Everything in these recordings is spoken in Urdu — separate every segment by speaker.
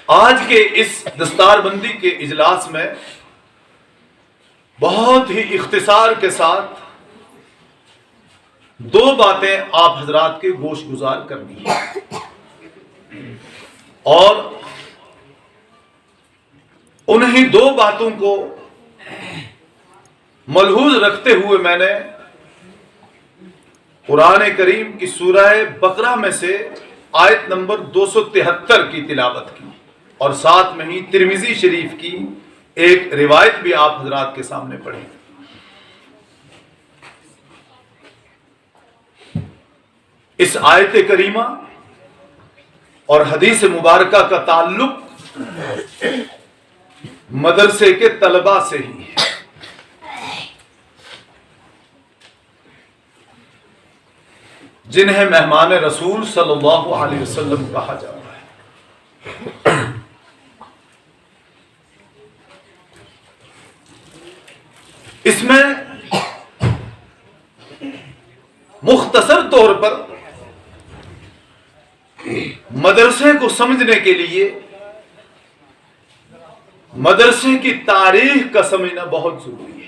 Speaker 1: آج کے اس دستار بندی کے اجلاس میں بہت ہی اختصار کے ساتھ دو باتیں آپ حضرات کے گوش گزار کرنی ہے، اور انہی دو باتوں کو ملحوظ رکھتے ہوئے میں نے قرآن کریم کی سورہ بقرہ میں سے آیت نمبر 273 کی تلاوت کی، اور ساتھ میں ہی ترمذی شریف کی ایک روایت بھی آپ حضرات کے سامنے پڑھی۔ اس آیت کریمہ اور حدیث مبارکہ کا تعلق مدرسے کے طلباء سے ہی ہے۔ جنہیں مہمان رسول صلی اللہ علیہ وسلم کہا جاتا ہے۔ اس میں مختصر طور پر مدرسے کو سمجھنے کے لیے مدرسے کی تاریخ کا سمجھنا بہت ضروری ہے۔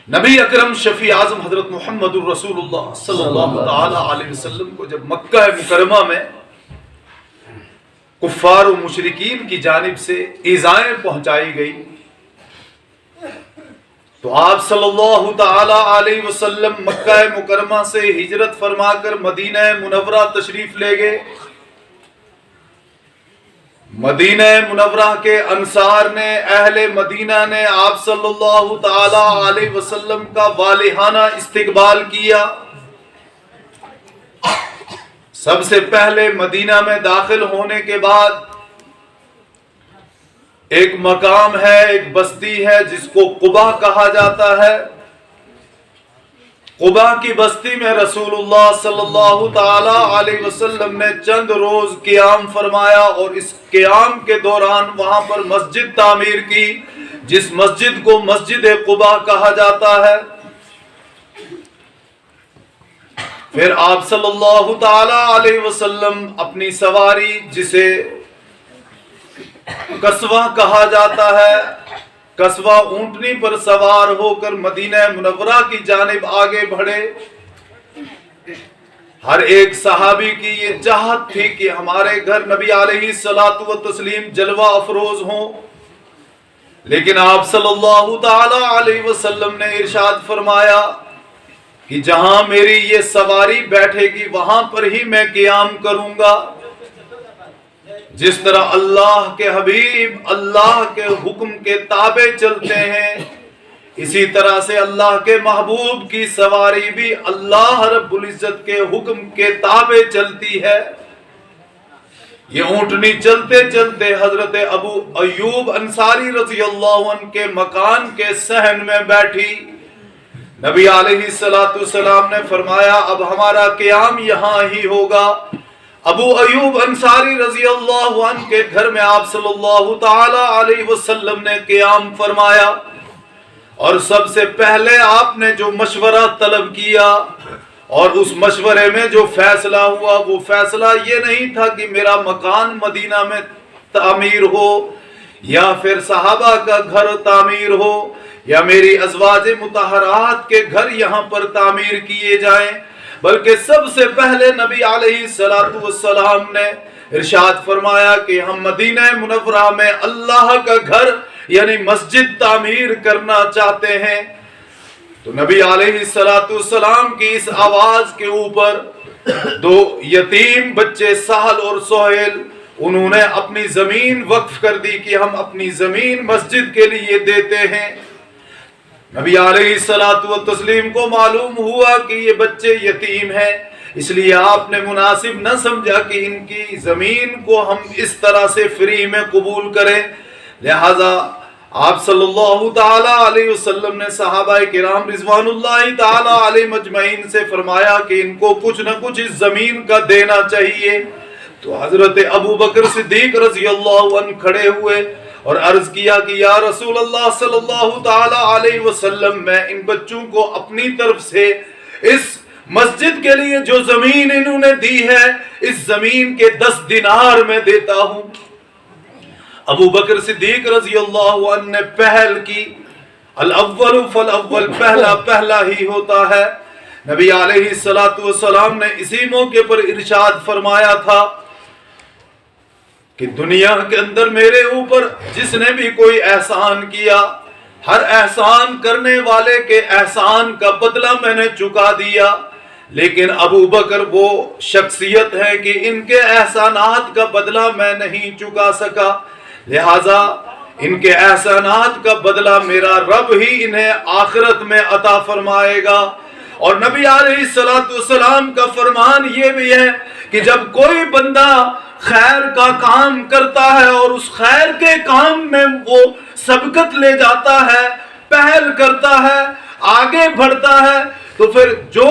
Speaker 1: نبی اکرم شفیع اعظم حضرت محمد الرسول اللہ صلی اللہ تعالی علیہ وسلم کو جب مکہ مکرمہ میں کفار و مشرکین کی جانب سے ایذائیں پہنچائی گئی تو آپ صلی اللہ تعالی علیہ وسلم مکہ مکرمہ سے ہجرت فرما کر مدینہ منورہ تشریف لے گئے۔ مدینہ منورہ کے انصار نے، اہل مدینہ نے آپ صلی اللہ تعالی علیہ وسلم کا والہانہ استقبال کیا۔ سب سے پہلے مدینہ میں داخل ہونے کے بعد ایک مقام ہے، ایک بستی ہے جس کو قبا کہا جاتا ہے۔ قبا کی بستی میں رسول اللہ صلی اللہ تعالی علیہ وسلم نے چند روز قیام فرمایا، اور اس قیام کے دوران وہاں پر مسجد تعمیر کی، جس مسجد کو مسجد قبا کہا جاتا ہے۔ پھر آپ صلی اللہ تعالی علیہ وسلم اپنی سواری، جسے قصوہ کہا جاتا ہے، قصوہ اونٹنی پر سوار ہو کر مدینہ منورہ کی جانب آگے بڑھے۔ ہر ایک صحابی کی یہ چاہت تھی کہ ہمارے گھر نبی علیہ الصلوۃ والتسلیم جلوہ افروز ہوں، لیکن آپ صلی اللہ تعالی علیہ وسلم نے ارشاد فرمایا کہ جہاں میری یہ سواری بیٹھے گی وہاں پر ہی میں قیام کروں گا۔ جس طرح اللہ کے حبیب اللہ کے حکم کے تابع چلتے ہیں، اسی طرح سے اللہ کے محبوب کی سواری بھی اللہ رب العزت کے حکم کے تابع چلتی ہے۔ یہ اونٹنی چلتے چلتے حضرت ابو ایوب انصاری رضی اللہ عنہ کے مکان کے صحن میں بیٹھی۔ نبی علیہ السلام نے فرمایا اب ہمارا قیام یہاں ہی ہوگا۔ ابو ایوب انصاری رضی اللہ عنہ کے گھر میں آپ صلی اللہ تعالی علیہ وسلم نے قیام فرمایا، اور سب سے پہلے آپ نے جو مشورہ طلب کیا اور اس مشورے میں جو فیصلہ ہوا، وہ فیصلہ یہ نہیں تھا کہ میرا مکان مدینہ میں تعمیر ہو، یا پھر صحابہ کا گھر تعمیر ہو، یا میری ازواج مطہرات کے گھر یہاں پر تعمیر کیے جائیں، بلکہ سب سے پہلے نبی علیہ السلام نے ارشاد فرمایا کہ ہم مدینہ منورہ میں اللہ کا گھر یعنی مسجد تعمیر کرنا چاہتے ہیں۔ تو نبی علیہ السلام کی اس آواز کے اوپر دو یتیم بچے سہل اور سہیل، انہوں نے اپنی زمین وقف کر دی کہ ہم اپنی زمین مسجد کے لیے دیتے ہیں۔ نبی علیہ السلام کو معلوم ہوا کہ یہ بچے یتیم ہیں، اس لیے آپ نے مناسب نہ سمجھا کہ ان کی زمین کو ہم اس طرح سے فری میں قبول کریں، لہذا آپ صلی اللہ تعالی علیہ وسلم نے صحابہ کرام رضوان اللہ تعالی علیہ مجمعین سے فرمایا کہ ان کو کچھ نہ کچھ اس زمین کا دینا چاہیے۔ تو حضرت ابو بکر صدیق رضی اللہ عنہ کھڑے ہوئے اور عرض کیا کہ یا رسول اللہ صلی اللہ تعالی علیہ وسلم، میں ان بچوں کو اپنی طرف سے اس مسجد کے لیے جو زمین انہوں نے دی ہے اس زمین کے 10 دینار میں دیتا ہوں۔ ابو بکر صدیق رضی اللہ عنہ نے پہل کی، الاول فالاول، پہلا ہی ہوتا ہے۔ نبی علیہ السلام نے اسی موقع پر ارشاد فرمایا تھا کہ دنیا کے اندر میرے اوپر جس نے بھی کوئی احسان کیا، ہر احسان کرنے والے کے احسان کا بدلہ میں نے چکا دیا، لیکن ابو بکر وہ شخصیت ہے کہ ان کے احسانات کا بدلہ میں نہیں چکا سکا، لہذا ان کے احسانات کا بدلہ میرا رب ہی انہیں آخرت میں عطا فرمائے گا۔ اور نبی علیہ السلام کا فرمان یہ بھی ہے کہ جب کوئی بندہ خیر کا کام کرتا ہے اور اس خیر کے کام میں وہ سبقت لے جاتا ہے، پہل کرتا ہے، آگے بڑھتا ہے، تو پھر جو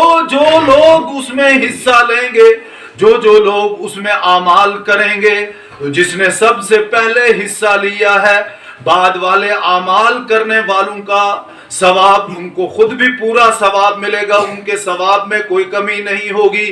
Speaker 1: لوگ اس میں حصہ لیں گے، جو لوگ اس میں اعمال کریں گے، تو جس نے سب سے پہلے حصہ لیا ہے، بعد والے اعمال کرنے والوں کا ثواب ان کو خود بھی پورا ثواب ملے گا، ان کے ثواب میں کوئی کمی نہیں ہوگی،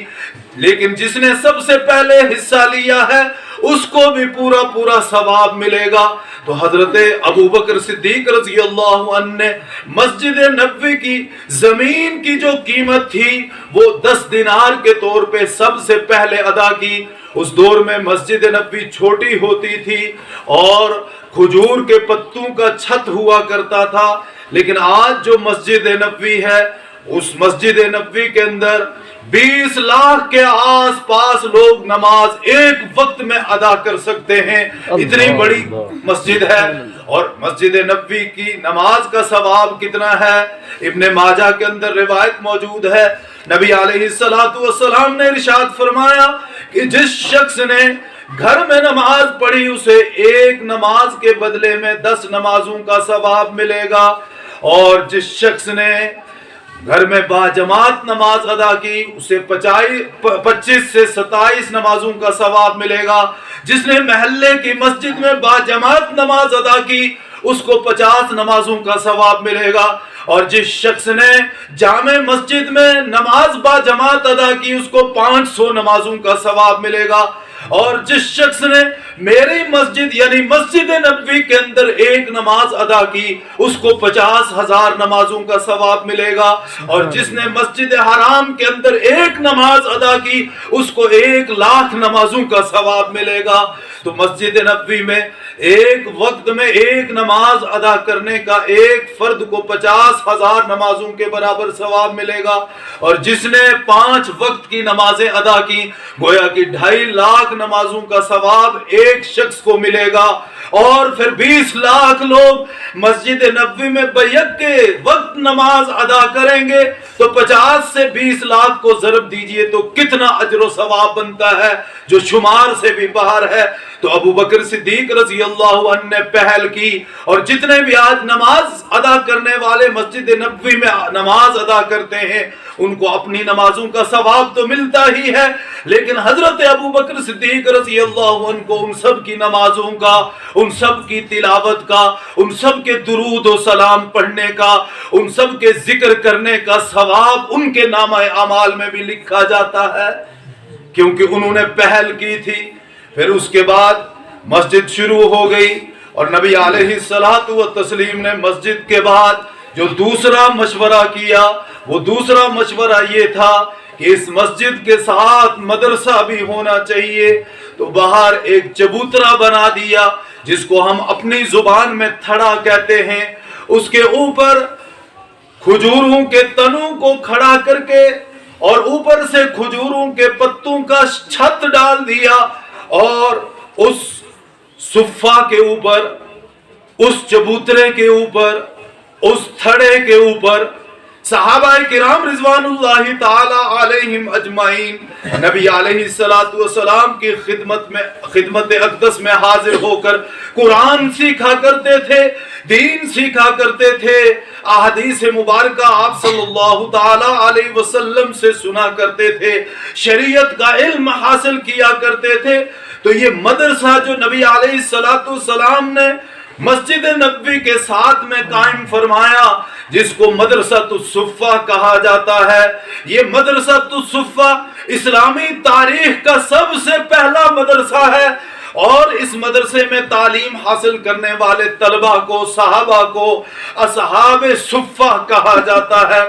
Speaker 1: لیکن جس نے سب سے پہلے حصہ لیا ہے اس کو بھی پورا ثواب ملے گا۔ تو حضرت ابو بکر صدیق رضی اللہ عنہ نے مسجد نبوی کی زمین کی جو قیمت تھی وہ 10 دینار کے طور پہ سب سے پہلے ادا کی۔ اس دور میں مسجد نبوی چھوٹی ہوتی تھی اور کھجور کے پتوں کا چھت ہوا کرتا تھا، لیکن آج جو مسجد نبوی ہے اس مسجد نبوی کے اندر 20 لاکھ کے آس پاس لوگ نماز ایک وقت میں ادا کر سکتے ہیں، اتنی بڑی مسجد ہے۔ اور مسجد نبوی کی نماز کا ثواب کتنا ہے؟ ابن ماجہ کے اندر روایت موجود ہے، نبی علیہ السلام نے ارشاد فرمایا کہ جس شخص نے گھر میں نماز پڑھی اسے ایک نماز کے بدلے میں 10 نمازوں کا ثواب ملے گا، اور جس شخص نے گھر میں باجماعت نماز ادا کی اسے 25 سے 27 نمازوں کا ثواب ملے گا، جس نے محلے کی مسجد میں باجماعت نماز ادا کی اس کو 50 نمازوں کا ثواب ملے گا، اور جس شخص نے جامع مسجد میں نماز باجماعت ادا کی اس کو 500 نمازوں کا ثواب ملے گا، اور جس شخص نے میری مسجد یعنی مسجد نبوی کے اندر ایک نماز ادا کی اس کو 50,000 نمازوں کا ثواب ملے گا، اور جس نے مسجد حرام کے اندر ایک نماز ادا کی اس کو 1,00,000 نمازوں کا ثواب ملے گا۔ تو مسجد نبوی میں ایک وقت میں ایک نماز ادا کرنے کا ایک فرد کو 50,000 نمازوں کے برابر ثواب ملے گا، اور جس نے 5 وقت کی نمازیں ادا کی گویا کہ 2.5 لاکھ نمازوں کا ثواب ایک شخص کو ملے گا، اور پھر 20 لاکھ لوگ مسجد نبوی میں بیک کے وقت نماز ادا کریں گے تو 50 سے 20 لاکھ کو ضرب دیجئے تو کتنا اجر و ثواب بنتا ہے جو شمار سے بھی باہر ہے۔ تو ابو بکر صدیق رضی اللہ عنہ نے پہل کی، اور جتنے بھی آج نماز ادا کرنے والے مسجد نبوی میں نماز ادا کرتے ہیں ان کو اپنی نمازوں کا ثواب تو ملتا ہی ہے، لیکن حضرت ابو بکر صدیق رضی اللہ عنہ کو ان سب کی نمازوں کا، ان سب کی تلاوت کا، ان سب کے درود و سلام پڑھنے کا، ان سب کے ذکر کرنے کا ثواب ان کے نامہ اعمال میں بھی لکھا جاتا ہے، کیونکہ انہوں نے پہل کی تھی۔ پھر اس کے بعد مسجد شروع ہو گئی، اور نبی علیہ السلام نے مسجد کے بعد جو دوسرا مشورہ کیا وہ دوسرا مشورہ یہ تھا کہ اس مسجد کے ساتھ مدرسہ بھی ہونا چاہیے، تو باہر ایک چبوترا بنا دیا جس کو ہم اپنی زبان میں تھڑا کہتے ہیں، اس کے اوپر کھجوروں کے تنوں کو کھڑا کر کے اور اوپر سے کھجوروں کے پتوں کا چھت ڈال دیا، اور اس صفہ کے اوپر، اس چبوترے کے اوپر، اس تھڑے کے اوپر صحابہ کرام رضوان اللہ تعالی علیہم اجمعین نبی علیہ السلام کی خدمت اقدس میں حاضر ہو کر قرآن سیکھا کرتے تھے، دین سیکھا کرتے تھے، احادیث مبارکہ آپ صلی اللہ تعالی علیہ وسلم سے سنا کرتے تھے، شریعت کا علم حاصل کیا کرتے تھے۔ تو یہ مدرسہ جو نبی علیہ السلام نے مسجد نبوی کے ساتھ میں قائم فرمایا، جس کو مدرسۃ الصفہ کہا جاتا ہے۔ یہ مدرسۃ الصفہ اسلامی تاریخ کا سب سے پہلا مدرسہ ہے، اور اس مدرسے میں تعلیم حاصل کرنے والے طلبہ کو، صحابہ کو اصحاب صفہ کہا جاتا ہے۔